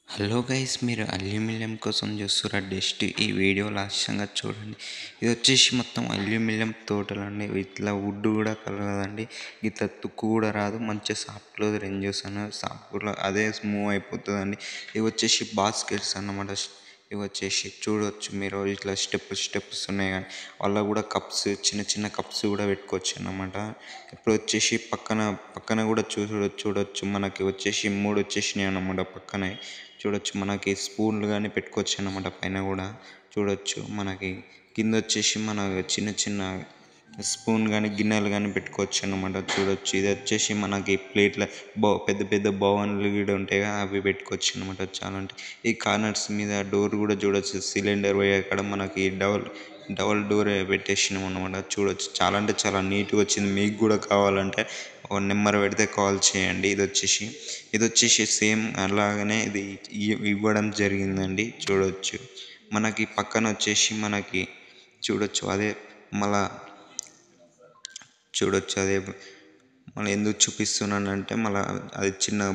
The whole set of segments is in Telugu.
హలో గైస్, మీరు అల్యూమినియం కోసం చూస్తున్న జస్ట్ ఈ వీడియో లాస్ట్గా చూడండి. ఇది వచ్చేసి మొత్తం అల్యూమినియం తోటలండి. ఇట్లా వుడ్ కూడా కలగదండి, ఇట్లా తుక్కు కూడా రాదు. మంచిగా సాఫ్ట్ క్లోజర్ ఏం చేస్తాను సాఫ్ట్ అదే స్మూవ్ అయిపోతుందండి. ఇవి వచ్చేసి బాస్కెట్స్ అన్నమాట. ఇవి వచ్చేసి చూడవచ్చు మీరు, ఇట్లా స్టెప్స్ ఉన్నాయి కానీ వాళ్ళ కూడా కప్స్, చిన్న చిన్న కప్స్ కూడా పెట్టుకోవచ్చు అన్నమాట. ఇప్పుడు వచ్చేసి పక్కన కూడా చూడొచ్చు మనకి వచ్చేసి 3 వచ్చేసినాయి అన్నమాట. పక్కనే చూడొచ్చు మనకి స్పూన్లు కానీ పెట్టుకోవచ్చు అన్నమాట. పైన కూడా చూడొచ్చు మనకి కింద వచ్చేసి మన చిన్న చిన్న స్పూన్ కానీ గిన్నెలు కానీ పెట్టుకోవచ్చు అన్నమాట. చూడొచ్చు ఇది వచ్చేసి మనకి ప్లేట్ల పెద్ద పెద్ద బౌన్లు కూడా ఉంటాయి, అవి పెట్టుకోవచ్చు అనమాట. చాలా అంటే ఈ కార్నర్స్ మీద డోర్ కూడా చూడొచ్చు. సిలిండర్ పోయే అక్కడ మనకి డబల్ డోర్ పెట్టేసినాం అనమాట. చూడొచ్చు చాలా అంటే చాలా నీట్గా వచ్చింది. మీకు కూడా కావాలంటే ఒక నెంబర్ పెడితే కాల్ చేయండి. ఇది వచ్చేసి సేమ్ అలాగనే ఇది ఇవ్వడం జరిగిందండి. చూడొచ్చు మనకి పక్కన వచ్చేసి మనకి చూడొచ్చు అదే మళ్ళా చూడొచ్చు అదే మళ్ళీ ఎందుకు చూపిస్తున్నానంటే మళ్ళీ అది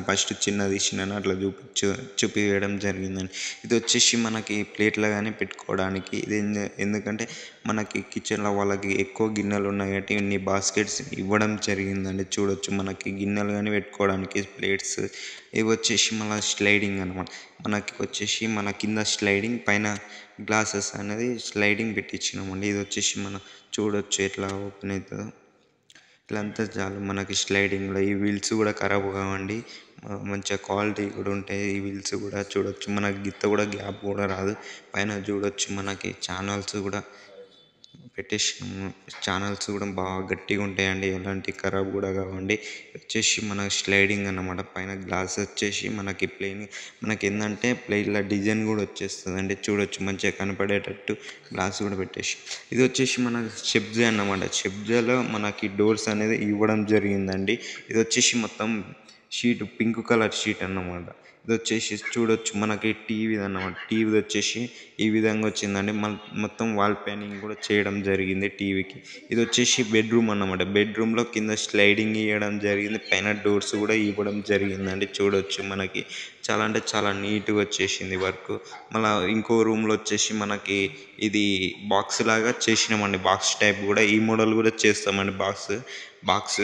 ఫస్ట్ చిన్నది తీసినాను అట్లా చూపించడం జరిగిందండి. ఇది వచ్చేసి మనకి ప్లేట్లో కానీ పెట్టుకోవడానికి. ఇది ఎందుకంటే మనకి కిచెన్లో వాళ్ళకి ఎక్కువ గిన్నెలు ఉన్నాయి కాబట్టి ఇన్ని బాస్కెట్స్ ఇవ్వడం జరిగిందండి. చూడొచ్చు మనకి గిన్నెలు కానీ పెట్టుకోవడానికి ప్లేట్స్. ఇవి వచ్చేసి మళ్ళీ స్లైడింగ్ అనమాట. మనకి వచ్చేసి మన కింద స్లైడింగ్, పైన గ్లాసెస్ అనేది స్లైడింగ్ పెట్టించినామండి. ఇది వచ్చేసి మనం చూడొచ్చు ఎట్లా ఓపెన్ అవుతుందో. ఇట్లా అంతా చాలు మనకి స్లైడింగ్లో. ఈ వీల్స్ కూడా ఖరాబ్ కావండి, మంచిగా క్వాలిటీ కూడా ఉంటాయి. ఈ వీల్స్ కూడా చూడొచ్చు మనకి గిత్త కూడా గ్యాప్ కూడా రాదు. పైన చూడొచ్చు మనకి ఛానల్స్ కూడా పెట్టేసినాము. ఛానల్స్ కూడా బాగా గట్టిగా ఉంటాయండి, ఎలాంటి ఖరాబ్ కూడా కావండి. వచ్చేసి మన స్లైడింగ్ అన్నమాట. పైన గ్లాస్ వచ్చేసి మనకి ప్లెయిన్, మనకి ఏంటంటే ప్లెయిన్లో డిజైన్ కూడా వచ్చేస్తుందండి. చూడొచ్చు మంచిగా కనపడేటట్టు గ్లాస్ కూడా పెట్టేసి. ఇది వచ్చేసి మన షెబ్జే అన్నమాట. షెబ్జేలో మనకి డోర్స్ అనేది ఇవ్వడం జరిగిందండి. ఇది వచ్చేసి మొత్తం షీట్ పింక్ కలర్ షీట్ అన్నమాట. ఇది వచ్చేసి చూడొచ్చు మనకి టీవీ అన్నమాట. టీవీ వచ్చేసి ఈ విధంగా వచ్చిందండి. మొత్తం వాల్ పెయింటింగ్ కూడా చేయడం జరిగింది టీవీకి. ఇది వచ్చేసి బెడ్రూమ్ అన్నమాట. బెడ్రూమ్లో కింద స్లైడింగ్ ఇవ్వడం జరిగింది, పైన డోర్స్ కూడా ఇవ్వడం జరిగిందండి. చూడొచ్చు మనకి చాలా అంటే చాలా నీట్గా వచ్చేసింది వర్క్. మళ్ళీ ఇంకో రూమ్లో వచ్చేసి మనకి ఇది బాక్స్ లాగా చేసినామండి. బాక్స్ టైప్ కూడా ఈ మోడల్ కూడా చేస్తామండి. బాక్స్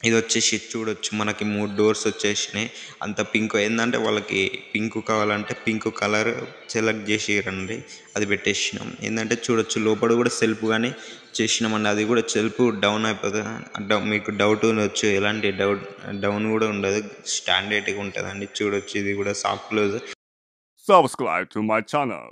ఇది వచ్చేసి చూడొచ్చు మనకి 3 డోర్స్ వచ్చేసినాయి. అంత పింక్ ఏంటంటే వాళ్ళకి పింక్ కావాలంటే పింక్ కలర్ సెలెక్ట్ చేసి రండి, అది పెట్టేసినాం. ఏంటంటే చూడొచ్చు లోపల కూడా సెల్ఫ్ కానీ చేసినామండి. అది కూడా సెల్ఫ్ డౌన్ అయిపోతుంది. మీకు డౌట్ ఉండొచ్చు, ఎలాంటి డౌన్ కూడా ఉండదు, స్టాండర్డ్గా ఉంటుందండి. చూడొచ్చు ఇది కూడా soft close. Subscribe to my channel.